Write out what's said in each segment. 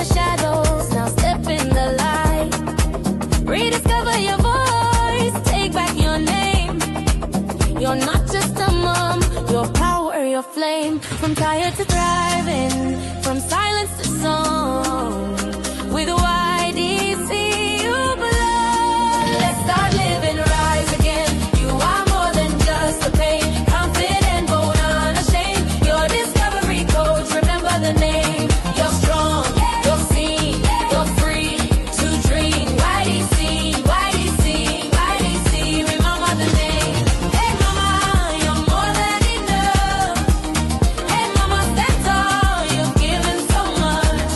the shadows, now step in the light. Rediscover your voice, take back your name. You're not just a mom, your power, your flame. From tired to thriving, from silence to song. With YDC you belong. Let's start living, rise again. You are more than just a pain. Confident, bold, unashamed. Your discovery coach, remember the name. You're strong, you're seen, you're free to dream. YDC, YDC, YDC, remember the name. Hey mama, you're more than enough. Hey mama, stand tall, you've given so much.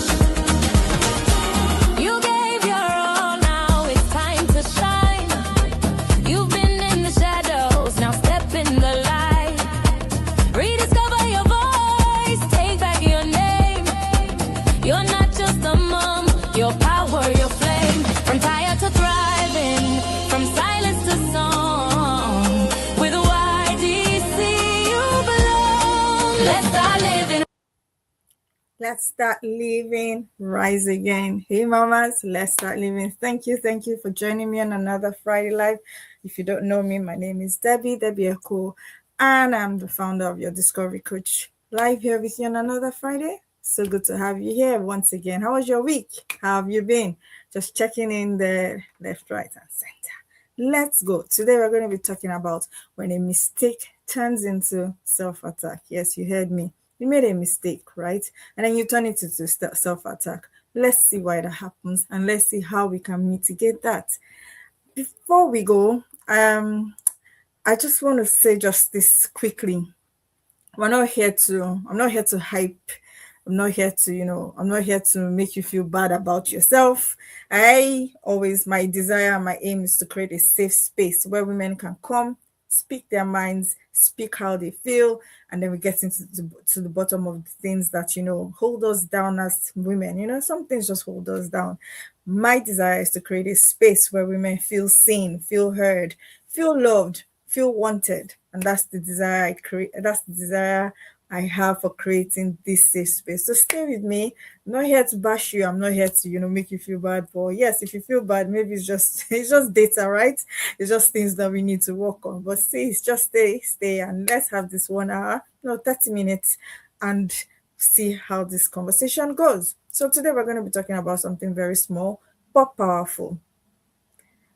You gave your all, now it's time to shine. You've been in the shadows, now step in the light. Rediscover your voice, take back your name. You're not just a mom, your power, your flame. From tired to thriving, from silence to song. With YDC you belong. Let's start living. Let's start living, rise again. Hey mamas, let's start living. Thank you for joining me on another Friday Live. If you don't know me, my name is Debbie Eko, and I'm the founder of Your Discovery Coach. Live here with you on another Friday. So good to have you here once again. How was your week? How have you been? Just checking in the left, right, and center. Let's go. Today we're going to be talking about when a mistake turns into self-attack. Yes, you heard me. You made a mistake, right? And then you turn it into self-attack. Let's see why that happens, and let's see how we can mitigate that. Before we go, I just want to say just this quickly. I'm not here to hype. I'm not here to make you feel bad about yourself. My desire, my aim is to create a safe space where women can come, speak their minds, speak how they feel, and then we get into the bottom of the things that, hold us down as women. Some things just hold us down. My desire is to create a space where women feel seen, feel heard, feel loved, feel wanted. And that's the desire I create. That's the desire I have for creating this safe space. So stay with me. I'm not here to bash you. I'm not here to, make you feel bad. But yes, if you feel bad, maybe it's just data, right? It's just things that we need to work on. But stay, and let's have this 1 hour, 30 minutes, and see how this conversation goes. So today we're going to be talking about something very small but powerful.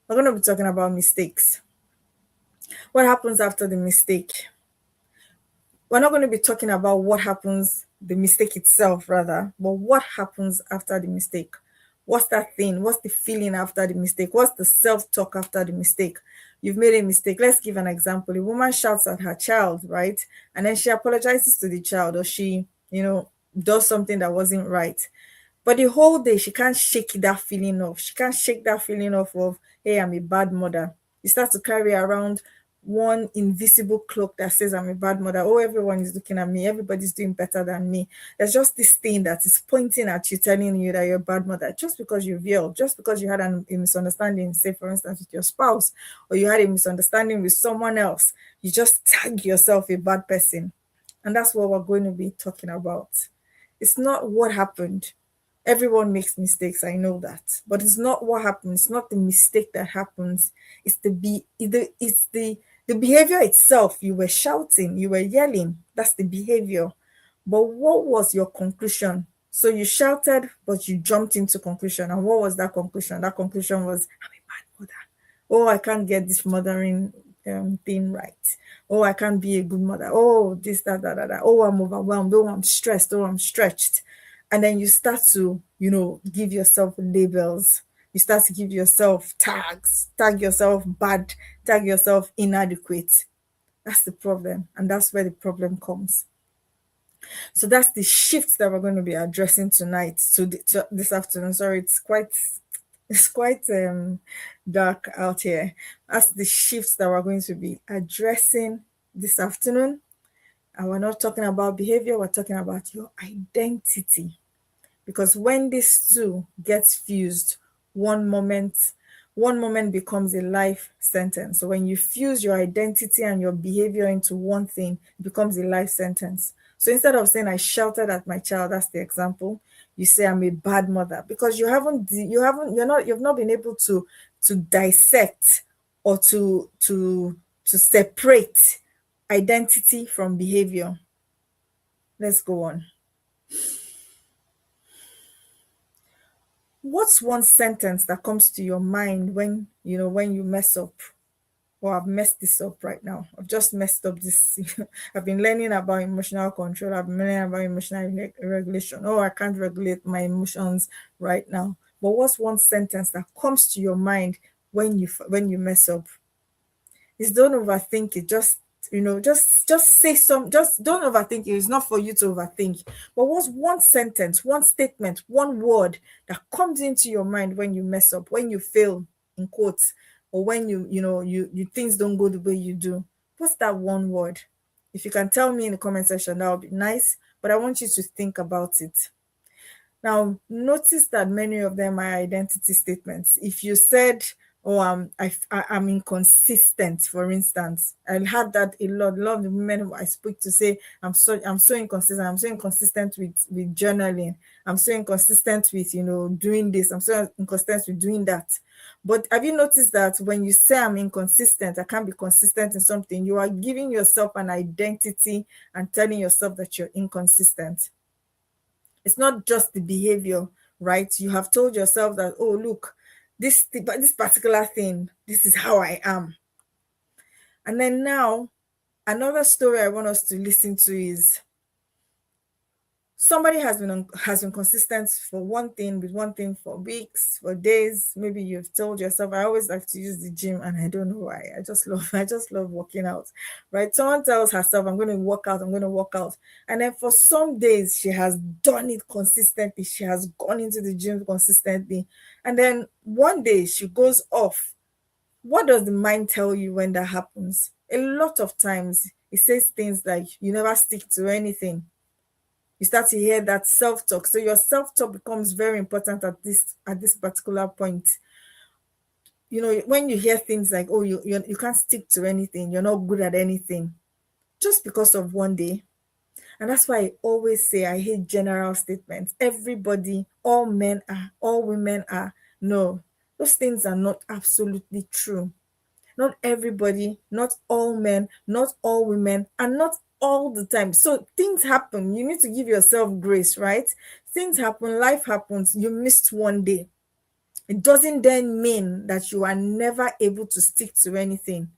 We're going to be talking about mistakes. What happens after the mistake? We're not going to be talking about what happens, the mistake itself rather, but what happens after the mistake. What's that thing? What's the feeling after the mistake? What's the self-talk after the mistake? You've made a mistake. Let's give an example. A woman shouts at her child, right? And then she apologizes to the child, or she, does something that wasn't right. But the whole day, she can't shake that feeling off. She can't shake that feeling off of, hey, I'm a bad mother. You start to carry around one invisible cloak that says I'm a bad mother. Oh, everyone is looking at me. Everybody's doing better than me. There's just this thing that is pointing at you, telling you that you're a bad mother, just because you veiled, just because you had a misunderstanding, say for instance, with your spouse, or you had a misunderstanding with someone else. You just tag yourself a bad person. And that's what we're going to be talking about. It's not what happened. Everyone makes mistakes, I know that. But it's not what happened. It's not the mistake that happens. It's the behavior itself. You were shouting, you were yelling. That's the behavior. But what was your conclusion? So you shouted, but you jumped into conclusion. And what was that conclusion? That conclusion was, I'm a bad mother. Oh, I can't get this mothering thing right. Oh, I can't be a good mother. Oh, this, that. Oh, I'm overwhelmed. Oh, I'm stressed. Oh, I'm stretched. And then you start to, give yourself labels. You start to give yourself tags, tag yourself bad, tag yourself inadequate. That's the problem. And that's where the problem comes. So that's the shift that we're going to be addressing tonight. So this afternoon, sorry, it's quite dark out here. That's the shifts that we're going to be addressing this afternoon. And we're not talking about behavior, we're talking about your identity. Because when these two gets fused, one moment becomes a life sentence. So when you fuse your identity and your behavior into one thing, it becomes a life sentence. So instead of saying I shouted at my child, that's the example, you say I'm a bad mother, because you've not been able to dissect or to separate identity from behavior. Let's go on. What's one sentence that comes to your mind when when you mess up? Or I've messed this up right now. I've just messed up this. I've been learning about emotional control. I've been learning about emotional regulation. Oh, I can't regulate my emotions right now. But what's one sentence that comes to your mind when you mess up? Is don't overthink it. Just just say some. Just don't overthink it. It's not for you to overthink. But what's one sentence, one statement, one word that comes into your mind when you mess up, when you fail, in quotes, or when you things don't go the way you do? What's that one word? If you can tell me in the comment section, that would be nice. But I want you to think about it. Now, notice that many of them are identity statements. If you said, "Oh, I'm inconsistent," for instance, I had that a lot. A lot of the women who I speak to say, I'm so inconsistent. I'm so inconsistent with journaling. I'm so inconsistent with doing this. I'm so inconsistent with doing that." But have you noticed that when you say I'm inconsistent, I can't be consistent in something, you are giving yourself an identity and telling yourself that you're inconsistent. It's not just the behavior, right? You have told yourself that, oh, look, this particular thing, this is how I am. And then now, another story I want us to listen to is somebody has been consistent for one thing, with one thing for weeks, for days. Maybe you've told yourself, I always like to use the gym, and I don't know why. I just love working out, right? Someone tells herself, I'm going to work out, I'm going to work out. And then for some days she has done it consistently. She has gone into the gym consistently. And then one day she goes off. What does the mind tell you when that happens? A lot of times it says things like, you never stick to anything. You start to hear that self-talk. So your self-talk becomes very important at this particular point. When you hear things like, oh, you can't stick to anything, you're not good at anything, just because of one day. And that's why I always say I hate general statements. Everybody, all men are, all women are. No, those things are not absolutely true. Not everybody, not all men, not all women, and not all the time. So things happen. You need to give yourself grace, right? Things happen, life happens. You missed one day. It doesn't then mean that you are never able to stick to anything.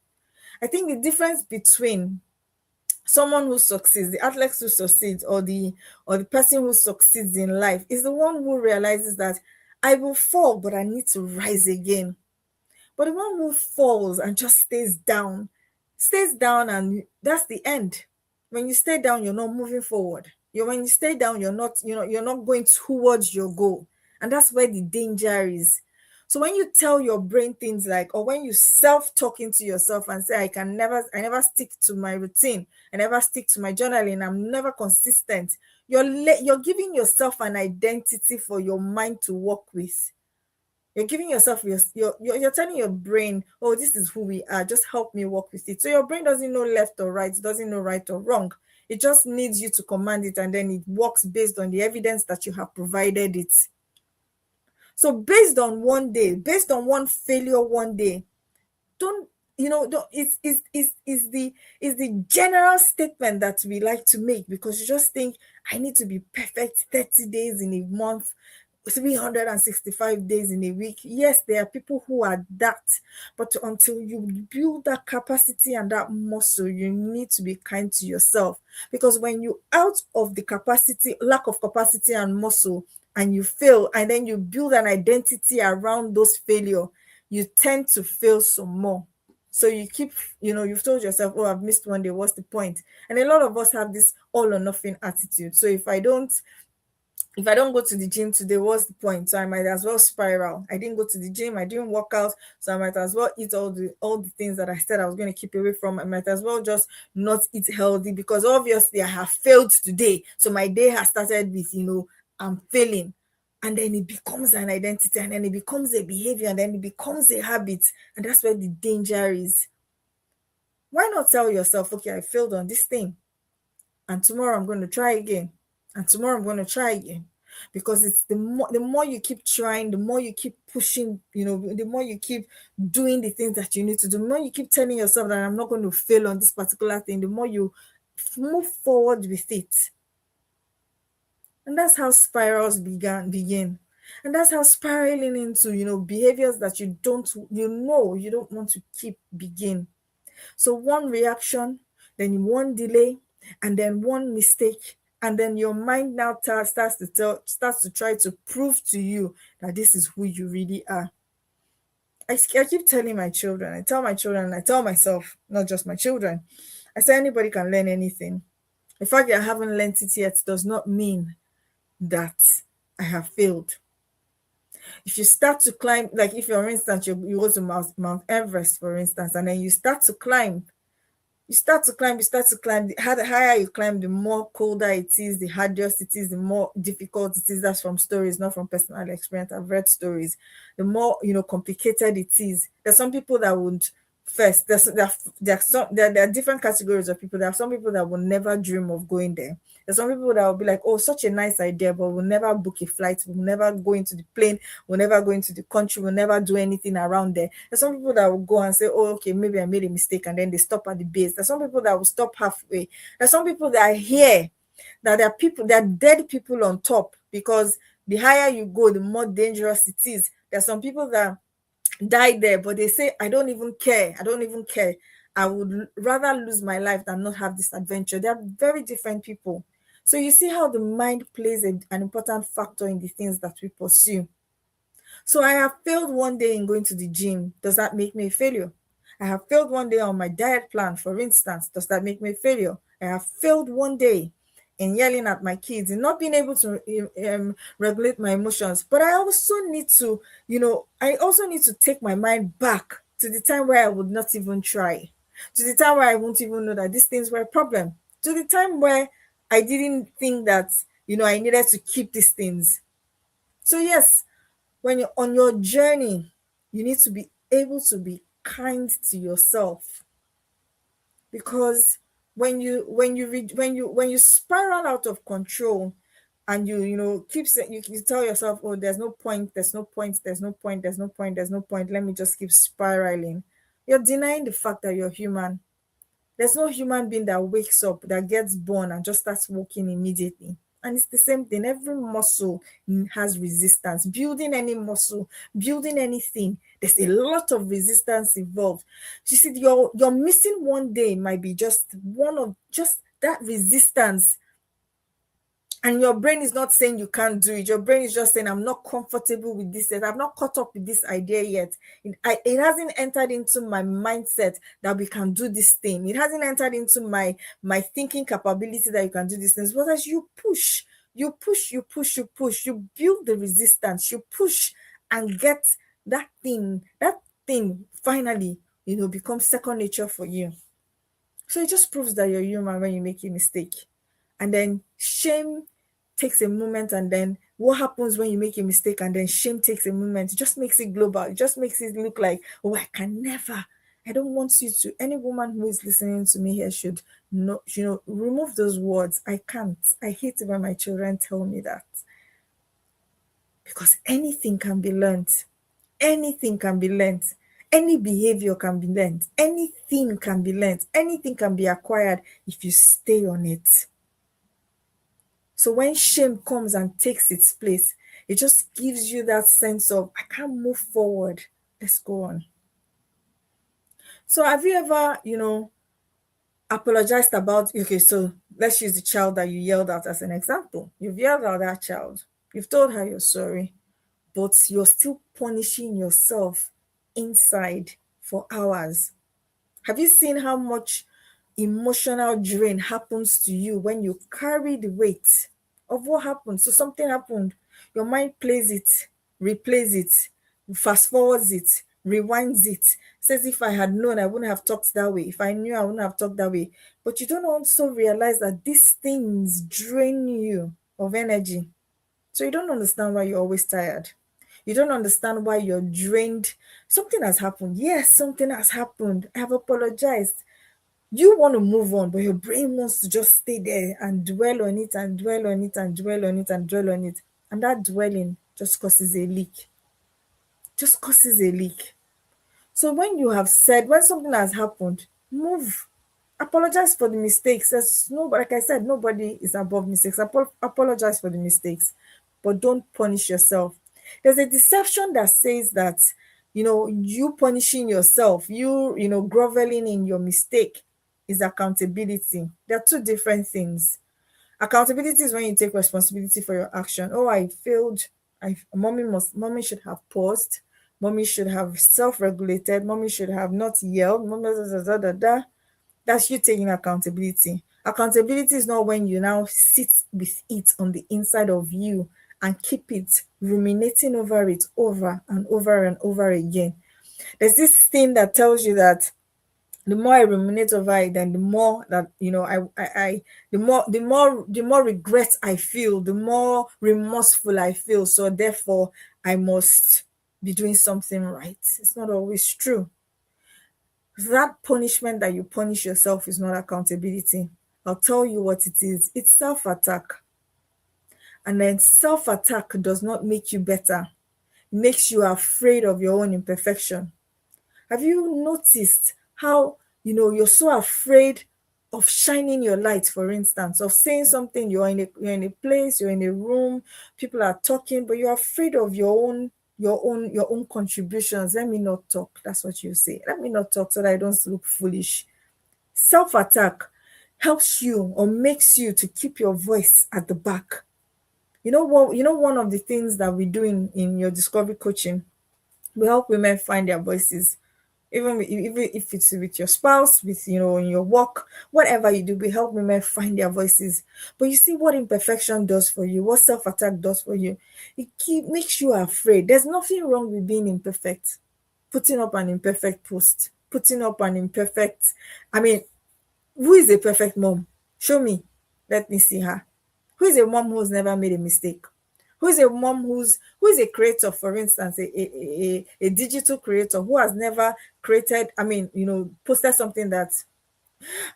I think the difference between someone who succeeds, the athlete who succeeds, or the person who succeeds in life, is the one who realizes that I will fall, but I need to rise again. But the one who falls and just stays down, and that's the end. When you stay down, you're not moving forward. When you stay down, you're not going towards your goal. And that's where the danger is. So when you tell your brain things like, or when you self-talking to yourself and say, I never stick to my routine, I never stick to my journaling, I'm never consistent, you're giving yourself an identity for your mind to work with. You're giving yourself you're telling your brain, oh, this is who we are, just help me work with it. So your brain doesn't know left or right, it doesn't know right or wrong. It just needs you to command it, and then it works based on the evidence that you have provided it. So based on one day, based on one failure one day, don't don't it's the general statement that we like to make, because you just think, I need to be perfect 30 days in a month, 365 days in a week. Yes, there are people who are that, but until you build that capacity and that muscle, you need to be kind to yourself. Because when you out of the capacity, lack of capacity and muscle, and you fail, and then you build an identity around those failure, you tend to fail some more. So you keep, you've told yourself, oh, I've missed one day, what's the point? And a lot of us have this all or nothing attitude. So if I don't go to the gym today, what's the point? So I might as well spiral. I didn't go to the gym, I didn't work out, so I might as well eat all the things that I said I was going to keep away from. I might as well just not eat healthy, because obviously I have failed today. So my day has started with, I'm failing. And then it becomes an identity, and then it becomes a behavior, and then it becomes a habit. And that's where the danger is. Why not tell yourself, okay, I failed on this thing, and tomorrow I'm going to try again, and tomorrow I'm going to try again. because it's the more you keep trying, the more you keep pushing, the more you keep doing the things that you need to do, the more you keep telling yourself that I'm not going to fail on this particular thing, the more you move forward with it. And that's how spirals begin. And that's how spiraling into, behaviors that you don't want to keep begin. So one reaction, then one delay, and then one mistake, and then your mind now starts to try to prove to you that this is who you really are. I keep telling my children, I tell my children, and I tell myself, not just my children, I say anybody can learn anything. The fact that I haven't learned it yet does not mean that I have failed. If you start to climb, like if, for instance, you go to Mount Everest, for instance, and then you start to climb, the higher you climb, the more colder it is, the harder it is, the more difficult it is. That's from stories, not from personal experience. I've read stories. The more, complicated it is. There's some people that would first, there are different categories of people. There are some people that will never dream of going there. There's some people that will be like, oh, such a nice idea, but we'll never book a flight, we'll never go into the plane, we'll never go into the country, we'll never do anything around there. There's some people that will go and say, oh, okay, maybe I made a mistake, and then they stop at the base. There's some people that will stop halfway. There's some people that are here, that there are dead people on top, because the higher you go, the more dangerous it is. There's some people that die there, but they say, I don't even care. I would rather lose my life than not have this adventure. They are very different people. So you see how the mind plays an important factor in the things that we pursue. So I have failed one day in going to the gym. Does that make me a failure? I have failed one day on my diet plan, for instance. Does that make me a failure? I have failed one day in yelling at my kids and not being able to regulate my emotions. But I also need to, take my mind back to the time where I would not even try, to the time where I won't even know that these things were a problem, to the time where I didn't think that, I needed to keep these things. So yes, when you're on your journey, you need to be able to be kind to yourself, because when you spiral out of control, and keep saying, you tell yourself, oh, there's no point, let me just keep spiraling. You're denying the fact that you're human. There's no human being that wakes up, that gets born and just starts walking immediately. And it's the same thing. Every muscle has resistance. Building any muscle, building anything, there's a lot of resistance involved. You see, you're missing one day might be just that resistance. And your brain is not saying you can't do it. Your brain is just saying, I'm not comfortable with this yet. I've not caught up with this idea yet. It hasn't entered into my mindset that we can do this thing. It hasn't entered into my thinking capability that you can do these things. But as you push, you build the resistance, you push and get that thing finally, becomes second nature for you. So it just proves that you're human when you make a mistake. And then shame takes a moment, and then what happens when you make a mistake and then shame takes a moment? It just makes it global. It just makes it look like, oh, I can never. I don't want you to. Any woman who is listening to me here should not, remove those words. I can't. I hate it when my children tell me that, because anything can be learned. Anything can be learned. Any behavior can be learned. Anything can be learned. Anything can be acquired if you stay on it. So when shame comes and takes its place, it just gives you that sense of, I can't move forward. Let's go on. So have you ever, apologized about, okay, so let's use the child that you yelled at as an example. You've yelled at that child. You've told her you're sorry, but you're still punishing yourself inside for hours. Have you seen how much emotional drain happens to you when you carry the weight of what happened? So something happened, your mind plays it, replays it, fast forwards it, rewinds it, says, if I had known, I wouldn't have talked that way. If I knew, I wouldn't have talked that way. But you don't also realize that these things drain you of energy. So you don't understand why you're always tired. You don't understand why you're drained. Something has happened. Yes, something has happened. I have apologized. You want to move on, but your brain wants to just stay there and dwell on it and dwell on it and dwell on it and dwell on it. And that dwelling just causes a leak. Just causes a leak. So when you have said, when something has happened, move. Apologize for the mistakes. There's no, like I said, nobody is above mistakes. Apologize for the mistakes, but don't punish yourself. There's a deception that says that, you punishing yourself, groveling in your mistake is accountability. They're two different things. Accountability is when you take responsibility for your action. Oh, I failed. Mommy should have paused. Mommy should have self-regulated. Mommy should have not yelled. Mommy, da, da, da, da, da. That's you taking accountability. Accountability is not when you now sit with it on the inside of you and keep it ruminating over it over and over and over again. There's this thing that tells you that the more I ruminate over it, then the more that the more regret I feel, the more remorseful I feel. So therefore, I must be doing something right. It's not always true. That punishment that you punish yourself is not accountability. I'll tell you what it is. It's self-attack. And then self-attack does not make you better. It makes you afraid of your own imperfection. Have you noticed how, you're so afraid of shining your light, for instance, of saying something, you're in a place, you're in a room, people are talking, but you're afraid of your own contributions. Let me not talk. That's what you say. Let me not talk so that I don't look foolish. Self-attack helps you or makes you to keep your voice at the back. You know what? One of the things that we do in your discovery coaching, we help women find their voices. Even if it's with your spouse, with in your work, whatever you do, we help women find their voices. But you see what imperfection does for you, what self-attack does for you. Makes you afraid. There's nothing wrong with being imperfect. Putting up an imperfect post, putting up an imperfect. I mean, who is a perfect mom? Show me. Let me see her. Who is a mom who's never made a mistake? Who is a mom who is a creator, for instance, a digital creator who has never created, posted something that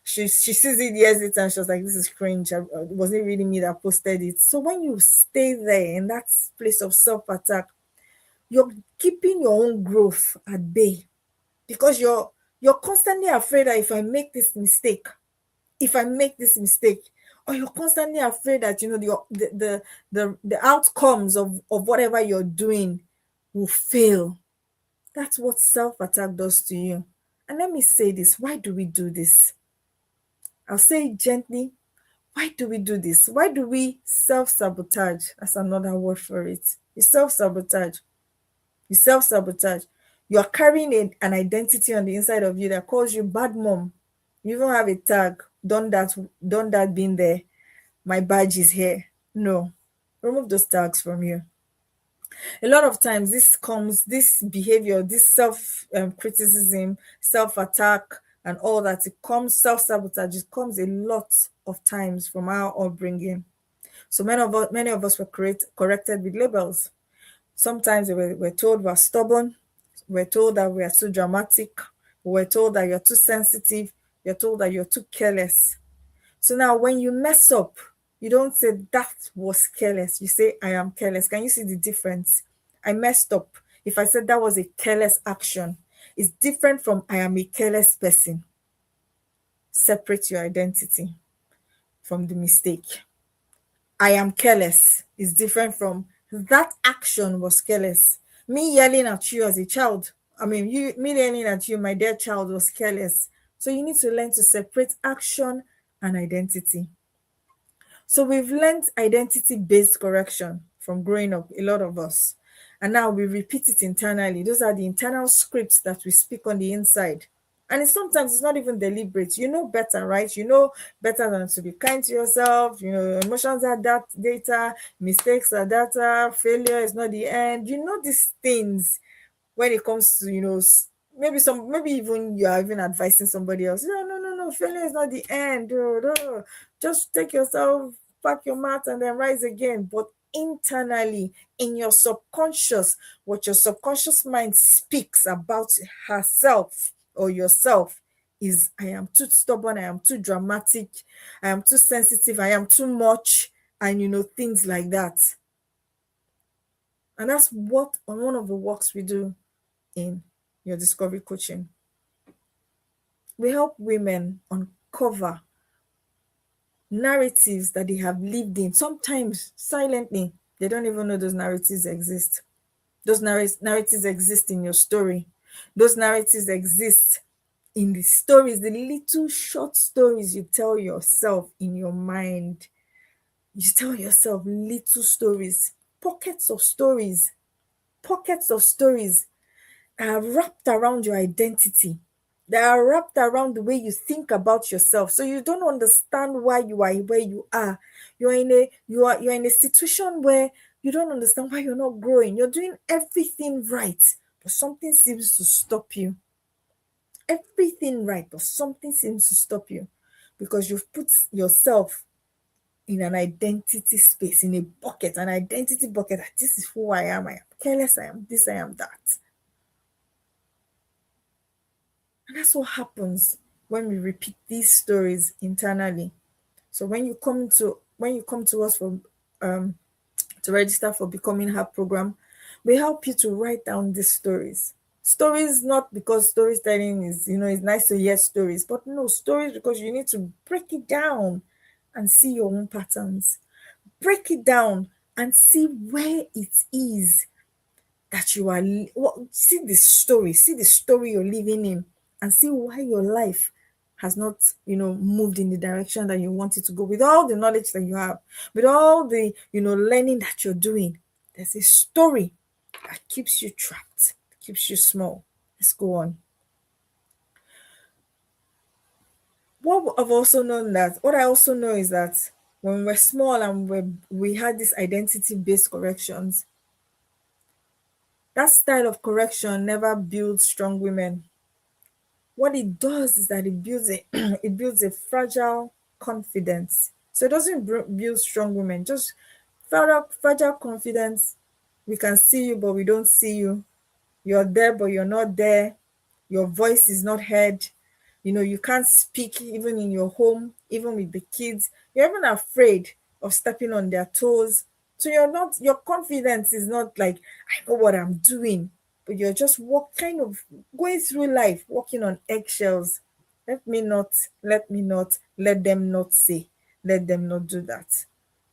she sees it years later and she was like, this is cringe. It wasn't really me that posted it. So when you stay there in that place of self-attack, you're keeping your own growth at bay, because you're constantly afraid that if I make this mistake, or you're constantly afraid that the outcomes of whatever you're doing will fail. That's what self-attack does to you. And let me say this, why do we do this? I'll say it gently. Why do we do this? Why do we self-sabotage? That's another word for it. You self-sabotage. You self-sabotage. You are carrying an identity on the inside of you that calls you bad mom. You even have a tag. Done that, been there. My badge is here. No. Remove those tags from you. A lot of times this behavior, this self-criticism, self-attack, and all that, self-sabotage, it comes a lot of times from our upbringing. So many of us were corrected with labels. Sometimes we're told we're stubborn. We're told that we are too dramatic. We're told that you're too sensitive. You're told that you're too careless. So now when you mess up, you don't say that was careless. You say I am careless. Can you see the difference? I messed up. If I said that was a careless action, it's different from I am a careless person. Separate your identity from the mistake. I am careless is different from that action was careless. Me yelling at you as a child, me yelling at you, my dear child, was careless. So you need to learn to separate action and identity. So we've learned identity-based correction from growing up, a lot of us. And now we repeat it internally. Those are the internal scripts that we speak on the inside. And sometimes it's not even deliberate. You know better, right? You know better than to be kind to yourself. Emotions are data, mistakes are data, failure is not the end. You know these things when it comes to, maybe even you are even advising somebody else. No, failure is not the end. No. Just take yourself, pack your mat, and then rise again. But internally, in your subconscious, what your subconscious mind speaks about herself or yourself is, I am too stubborn, I am too dramatic, I am too sensitive, I am too much, and things like that. And that's what one of the works we do in your discovery coaching. We help women uncover narratives that they have lived in, sometimes silently. They don't even know those narratives exist. Those narratives exist in your story. Those narratives exist in the stories, the little short stories you tell yourself in your mind. You tell yourself little stories, pockets of stories that are wrapped around your identity, that are wrapped around the way you think about yourself. So you don't understand why you are where you are. You're in a situation where you don't understand why you're not growing. You're doing everything right, but something seems to stop you. Everything right, but something seems to stop you because you've put yourself in an identity space, in a bucket, an identity bucket. That this is who I am. I am careless. I am this. I am that. And that's what happens when we repeat these stories internally. So when you come to us for to register for Becoming Her program, we help you to write down these stories. Stories not because storytelling is, it's nice to hear stories, but no, stories because you need to break it down and see your own patterns. Break it down and see where it is that you are see the story you're living in, and see why your life has not moved in the direction that you want it to go. With all the knowledge that you have, with all the learning that you're doing, there's a story that keeps you trapped, keeps you small. Let's go on. What I also know is that when we're small and we had these identity based corrections, that style of correction never builds strong women. What it does is that it builds a it builds a fragile confidence. So it doesn't build strong women, just fragile confidence. We can see you but we don't see you. You're there but you're not there. Your voice is not heard. You can't speak even in your home, even with the kids. You're even afraid of stepping on their toes. So your confidence is not like, I know what I'm doing, but you're just kind of going through life walking on eggshells. Let them not say, let them not do that.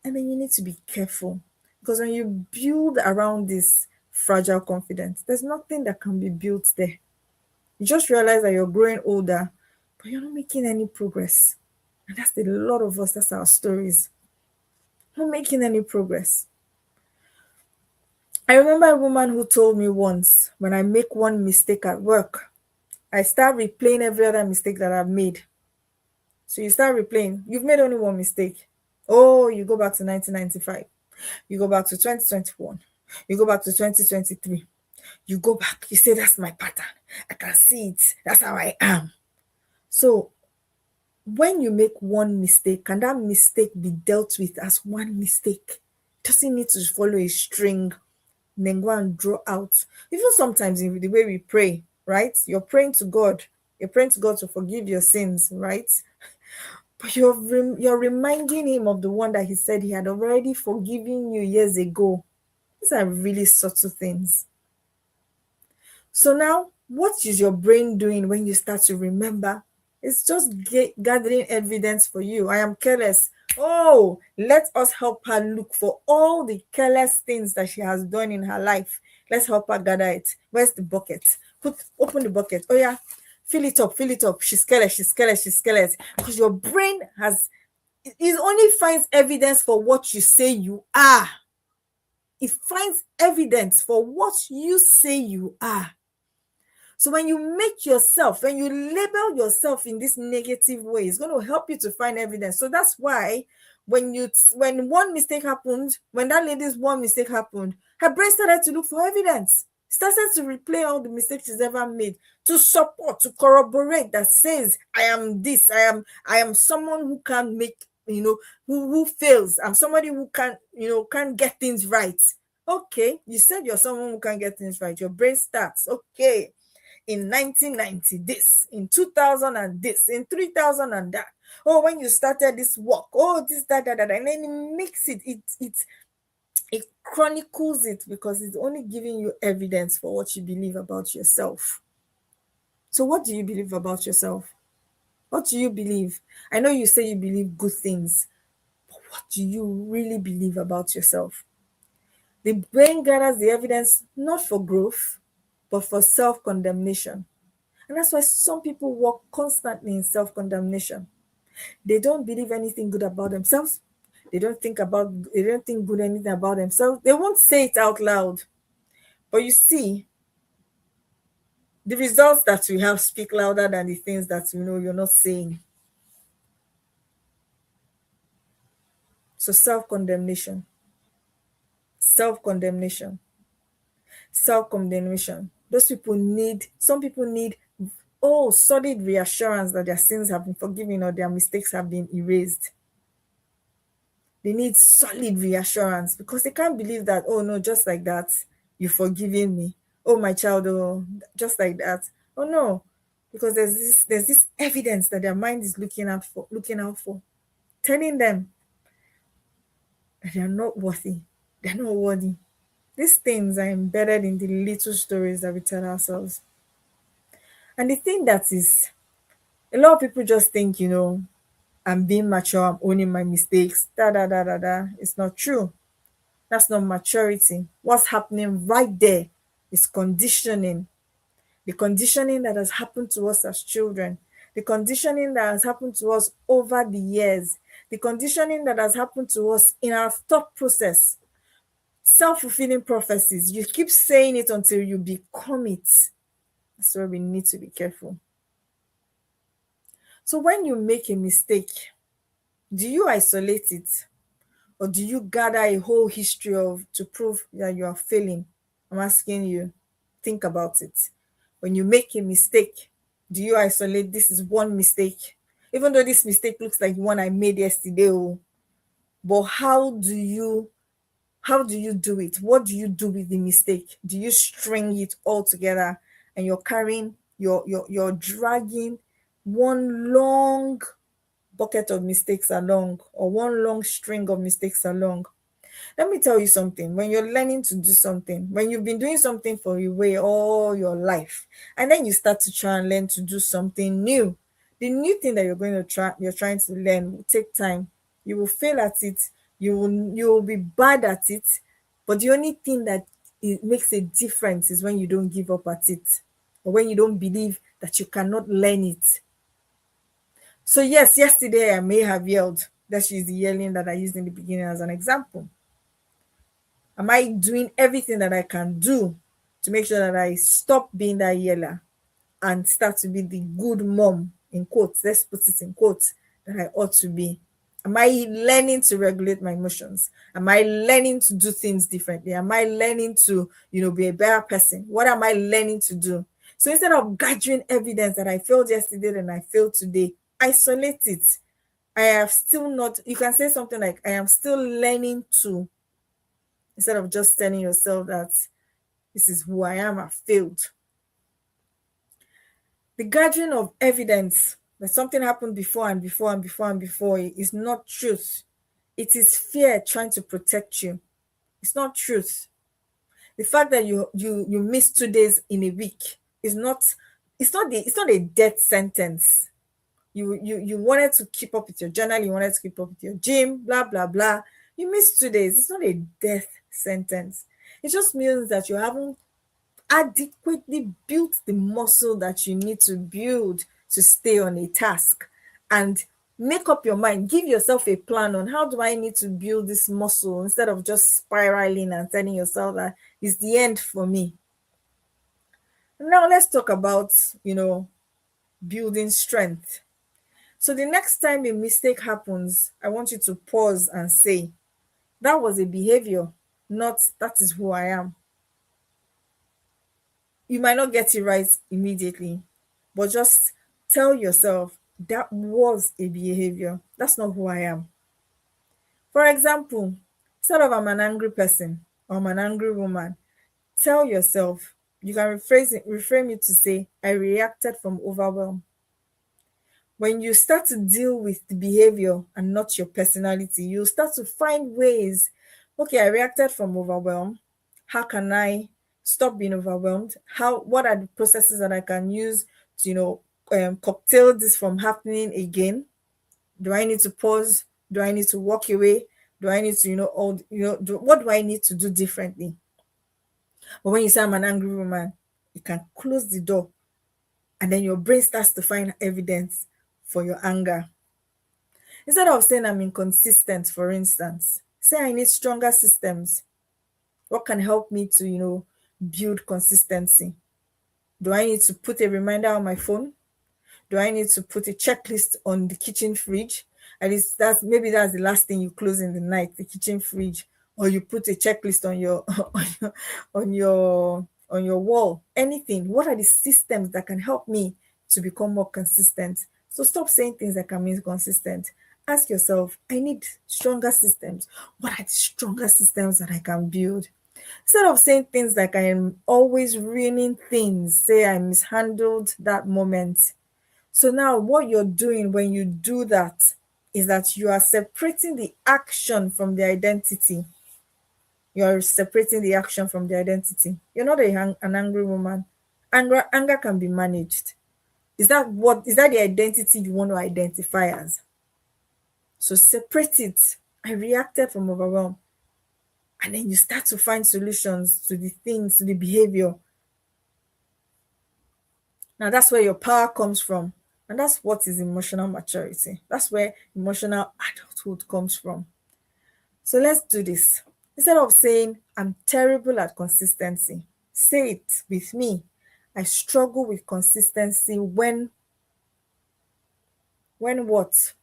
And then you need to be careful, because when you build around this fragile confidence, there's nothing that can be built there. You just realize that you're growing older, but you're not making any progress. And that's a lot of us, that's our stories. Not making any progress. I remember a woman who told me once, when I make one mistake at work, I start replaying every other mistake that I've made. So you start replaying. You've made only one mistake. Oh, you go back to 1995. You go back to 2021. You go back to 2023. You go back. You say, that's my pattern. I can see it. That's how I am. So when you make one mistake, can that mistake be dealt with as one mistake? It doesn't need to follow a string and then go and draw out. Even sometimes in the way we pray, right? You're praying to God. You're praying to God to forgive your sins, right? But you're reminding him of the one that he said he had already forgiven you years ago. These are really subtle things. So now, what is your brain doing when you start to remember? It's just gathering evidence for you. I am careless. Oh, let us help her look for all the careless things that she has done in her life. Let's help her gather it. Where's the bucket? Open the bucket. Oh yeah, fill it up, fill it up. She's careless, she's careless, she's careless. Because your brain it only finds evidence for what you say you are. It finds evidence for what you say you are. So when you label yourself in this negative way, it's going to help you to find evidence. So that's why when one mistake happened, when that lady's one mistake happened, her brain started to look for evidence, started to replay all the mistakes she's ever made, to support, to corroborate, that says, I am this, I am someone who can make, who fails. I'm somebody who can't get things right. Okay, you said you're someone who can get things right. Your brain starts, okay, in 1990 this, in 2000 and this, in 3000 and that. Oh, when you started this work, oh, this, that, and then it makes it It chronicles it because it's only giving you evidence for what you believe about yourself. So, what do you believe about yourself? What do you believe? I know you say you believe good things, but what do you really believe about yourself? The brain gathers the evidence not for growth, but for self condemnation. And that's why some people walk constantly in self condemnation. They don't believe anything good about themselves. They don't think good anything about themselves. They won't say it out loud. But you see, the results that we have speak louder than the things that you know you're not saying. So self-condemnation, self-condemnation, self-condemnation. Some people need solid reassurance that their sins have been forgiven or their mistakes have been erased. They need solid reassurance because they can't believe that, oh no, just like that, you've forgiven me. Oh my child, oh, just like that. Oh no. Because there's this evidence that their mind is looking out for, telling them that they are not worthy. They're not worthy. These things are embedded in the little stories that we tell ourselves. And the thing that is, a lot of people just think, I'm being mature, I'm owning my mistakes, da da da da da. It's not true. That's not maturity. What's happening right there is conditioning. The conditioning that has happened to us as children, the conditioning that has happened to us over the years, the conditioning that has happened to us in our thought process. Self-fulfilling prophecies. You keep saying it until you become it. That's where we need to be careful. So when you make a mistake, do you isolate it? Or do you gather a whole history of to prove that you are failing? I'm asking you, think about it. When you make a mistake, do you isolate this is one mistake? Even though this mistake looks like one I made yesterday, but how do you do it? What do you do with the mistake? Do you string it all together and you're carrying you're dragging one long bucket of mistakes along or one long string of mistakes along? Let me tell you something. When you're learning to do something, when you've been doing something for a way all your life, and then you start to try and learn to do something new, the new thing that you're trying to learn will take time. You will fail at it. You will be bad at it. But the only thing that it makes a difference is when you don't give up at it, or when you don't believe that you cannot learn it. So yes, yesterday I may have yelled. That is the yelling that I used in the beginning as an example. Am I doing everything that I can do to make sure that I stop being that yeller and start to be the good mom, in quotes, let's put it in quotes, that I ought to be? Am I learning to regulate my emotions? Am I learning to do things differently? Am I learning to, be a better person? What am I learning to do? So instead of gathering evidence that I failed yesterday and I failed today, isolate it. I have still not, you can say something like, I am still learning to, instead of just telling yourself that this is who I am, I failed. The gathering of evidence that something happened before and before and before and before is not truth. It is fear trying to protect you. It's not truth. The fact that you miss 2 days in a week is not, it's not a death sentence. You wanted to keep up with your journal, you wanted to keep up with your gym, blah blah blah. You missed 2 days. It's not a death sentence. It just means that you haven't adequately built the muscle that you need to build to stay on a task. And make up your mind, give yourself a plan on how do I need to build this muscle, instead of just spiraling and telling yourself that it's the end for me. Now let's talk about building strength. So the next time a mistake happens, I want you to pause and say, that was a behavior, not that is who I am. You might not get it right immediately, but just tell yourself that was a behavior. That's not who I am. For example, instead of I'm an angry person or I'm an angry woman, tell yourself, you can reframe it to say, I reacted from overwhelm. When you start to deal with the behavior and not your personality, you'll start to find ways Okay, I reacted from overwhelm. How can I stop being overwhelmed? What are the processes that I can use to, cocktail this from happening again? Do I need to pause? Do I need to walk away? Do I need to, what do I need to do differently? But when you say I'm an angry woman, you can close the door and then your brain starts to find evidence for your anger. Instead of saying I'm inconsistent, for instance, say I need stronger systems. What can help me to, build consistency? Do I need to put a reminder on my phone? Do I need to put a checklist on the kitchen fridge? At least that's the last thing you close in the night, the kitchen fridge, or you put a checklist on your on your wall. Anything. What are the systems that can help me to become more consistent? So stop saying things that can be inconsistent. Ask yourself, I need stronger systems. What are the stronger systems that I can build? Instead of saying things like I am always ruining things, say I mishandled that moment. So now what you're doing when you do that is that you are separating the action from the identity. You're separating the action from the identity. You're not an angry woman. Anger can be managed. Is that the identity you want to identify as? So separate it. I reacted from overwhelm. And then you start to find solutions to the things, to the behavior. Now that's where your power comes from. And that's what is emotional maturity. That's where emotional adulthood comes from. So let's do this. Instead of saying, I'm terrible at consistency, say it with me. I struggle with consistency when what?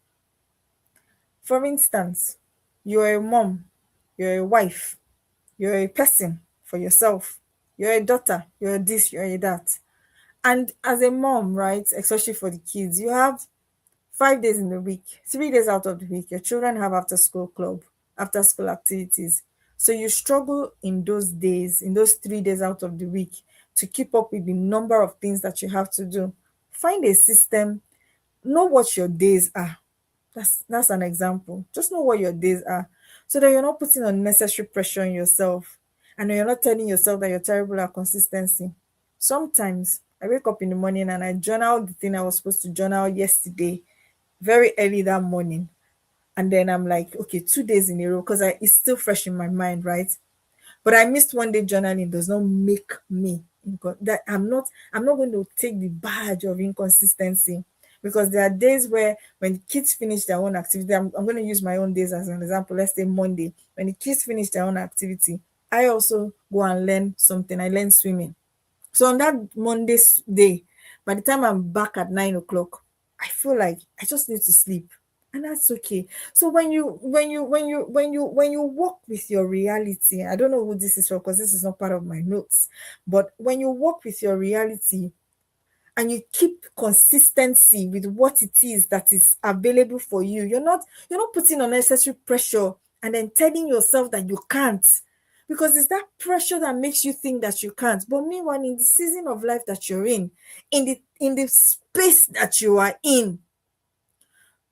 For instance, you're a mom, you're a wife, you're a person for yourself, you're a daughter, you're this, you're a that. And as a mom, right, especially for the kids, you have 5 days in the week, 3 days out of the week, your children have after school club, after school activities. So you struggle in those days, in those 3 days out of the week, to keep up with the number of things that you have to do. Find a system, know what your days are. That's an example. Just know what your days are so that you're not putting unnecessary pressure on yourself and you're not telling yourself that you're terrible at consistency. Sometimes I wake up in the morning and I journal the thing I was supposed to journal yesterday, very early that morning. And then I'm like, okay, 2 days in a row, because it's still fresh in my mind, right? But I missed one day journaling does not make me that I'm not going to take the badge of inconsistency, because there are days where when the kids finish their own activity, I'm going to use my own days as an example. Let's say Monday, when the kids finish their own activity, I also go and learn something. I learn swimming. So on that Monday's day, by the time I'm back at 9 o'clock, I feel like I just need to sleep. And that's okay. So when you work with your reality, I don't know who this is for because this is not part of my notes. But when you work with your reality and you keep consistency with what it is that is available for you, you're not putting unnecessary pressure and then telling yourself that you can't, because it's that pressure that makes you think that you can't. But meanwhile, in the season of life that you're in the space that you are in,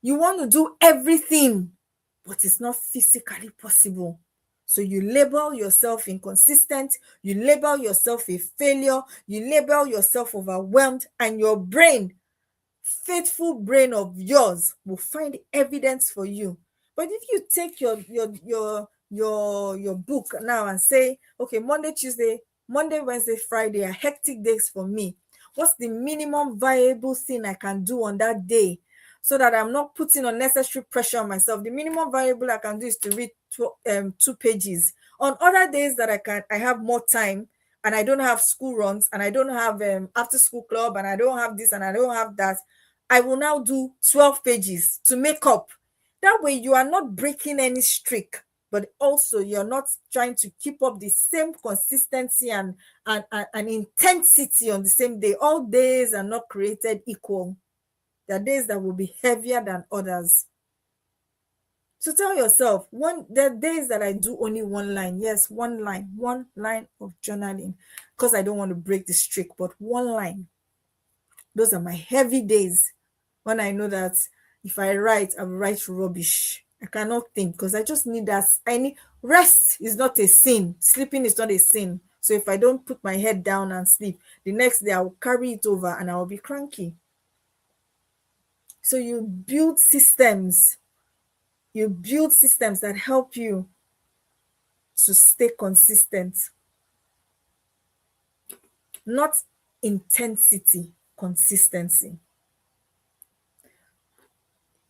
you want to do everything, but it's not physically possible. So you label yourself inconsistent, you label yourself a failure, you label yourself overwhelmed, and your brain, faithful brain of yours, will find evidence for you. But if you take your book now and say, okay, Monday, Wednesday, Friday are hectic days for me. What's the minimum viable thing I can do on that day so that I'm not putting unnecessary pressure on myself? The minimum viable I can do is to read 2 pages. On other days that I have more time and I don't have school runs and I don't have after school club and I don't have this and I don't have that, I will now do 12 pages to make up. That way you are not breaking any streak, but also you're not trying to keep up the same consistency and intensity on the same day. All days are not created equal. There are days that will be heavier than others. So tell yourself, there are days that I do only one line. Yes, one line of journaling, because I don't want to break the streak, but one line. Those are my heavy days when I know that if I write, I'll write rubbish. I cannot think because I just need that. I need rest is not a sin. Sleeping is not a sin. So if I don't put my head down and sleep, the next day I will carry it over and I will be cranky. So you build systems. You build systems that help you to stay consistent, not intensity, consistency.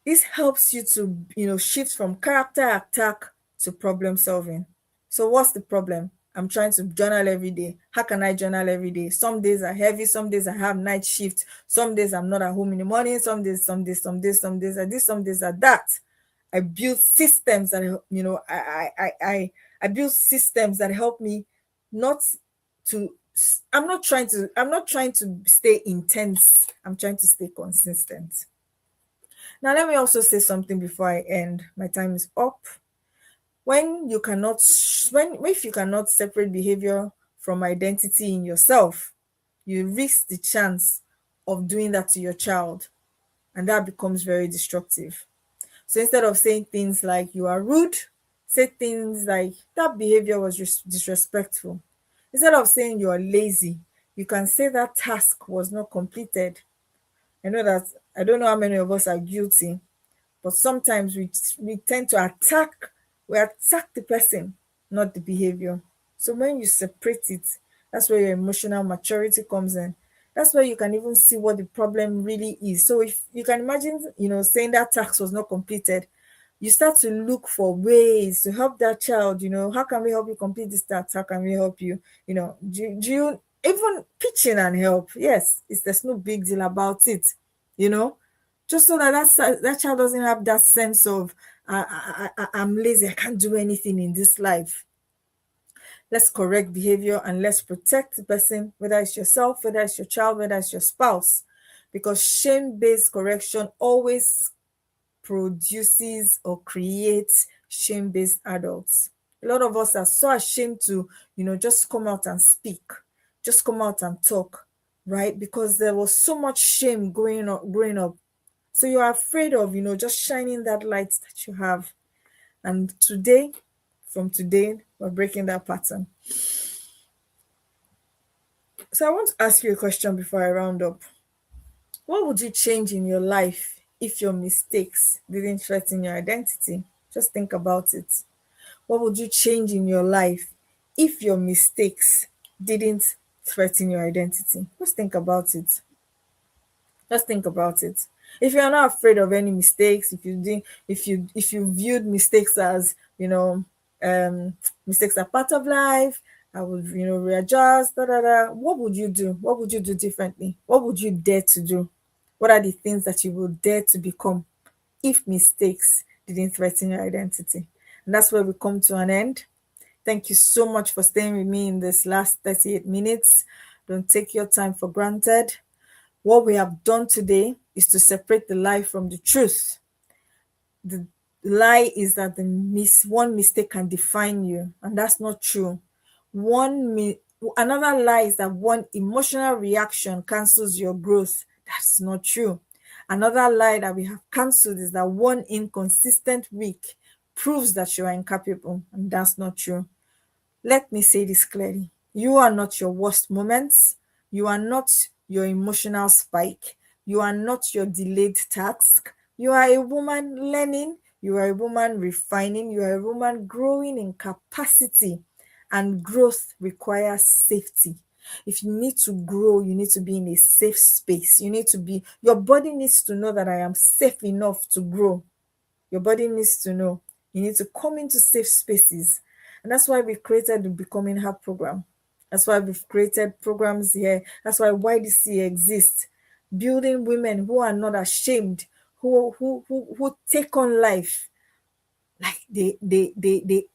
This helps you to, shift from character attack to problem solving. So what's the problem? I'm trying to journal every day. How can I journal every day? Some days are heavy, some days I have night shift, some days I'm not at home in the morning, some days are this, some days are that. I build systems that I build systems that help me not to I'm not trying to stay intense. I'm trying to stay consistent. Now, let me also say something before I end. My time is up. When you cannot, when if you cannot separate behavior from identity in yourself, you risk the chance of doing that to your child, and that becomes very destructive. So instead of saying things like "you are rude," say things like "that behavior was disrespectful." Instead of saying "you are lazy," you can say "that task was not completed." I don't know how many of us are guilty, but sometimes we tend to attack the person, not the behavior. So when you separate it, that's where your emotional maturity comes in. That's where you can even see what the problem really is. So if you can imagine, saying that task was not completed, you start to look for ways to help that child. How can we help you complete this task? How can we help you? Do you even pitch in and help? Yes, there's no big deal about it, you know just so that that child doesn't have that sense of I'm lazy, I can't do anything in this life. Let's correct behavior and let's protect the person, whether it's yourself, whether it's your child, whether it's your spouse, because shame-based correction always produces or creates shame-based adults. A lot of us are so ashamed to just come out and speak, just come out and talk, right? Because there was so much shame growing up. So you're afraid of, just shining that light that you have. And from today, we're breaking that pattern. So I want to ask you a question before I round up. What would you change in your life if your mistakes didn't threaten your identity? Just think about it. What would you change in your life if your mistakes didn't threaten your identity? Just think about it. Just think about it. If you're not afraid of any mistakes, if you viewed mistakes as mistakes are part of life, I would readjust. What would you do? What would you do differently? What would you dare to do? What are the things that you would dare to become if mistakes didn't threaten your identity? And that's where we come to an end. Thank you so much for staying with me in this last 38 minutes. Don't take your time for granted. What we have done today is to separate the lie from the truth. The lie is that one mistake can define you, and that's not true. Another lie is that one emotional reaction cancels your growth. That's not true. Another lie that we have cancelled is that one inconsistent week proves that you are incapable, and that's not true. Let me say this clearly. You are not your worst moments. You are not your emotional spike. You are not your delayed task. You are a woman learning. You are a woman refining. You are a woman growing in capacity. And growth requires safety. If you need to grow, you need to be in a safe space. Your body needs to know that I am safe enough to grow. Your body needs to know. You need to come into safe spaces. And that's why we created the Becoming Her program. That's why we've created programs here. That's why YDC exists. Building women who are not ashamed, who take on life like they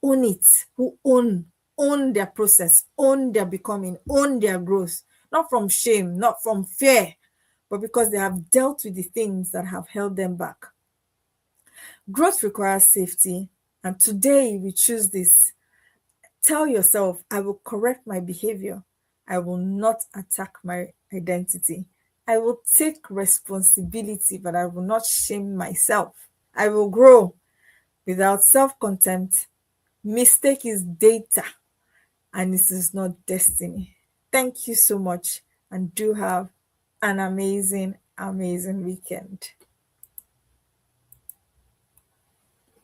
own it, who own their process, own their becoming, own their growth, not from shame, not from fear, but because they have dealt with the things that have held them back. Growth requires safety, and today we choose this. Tell yourself, I will correct my behavior. I will not attack my identity. I will take responsibility, but I will not shame myself. I will grow. without self contempt. Mistake is data and it is not destiny. Thank you so much and do have an amazing, amazing weekend.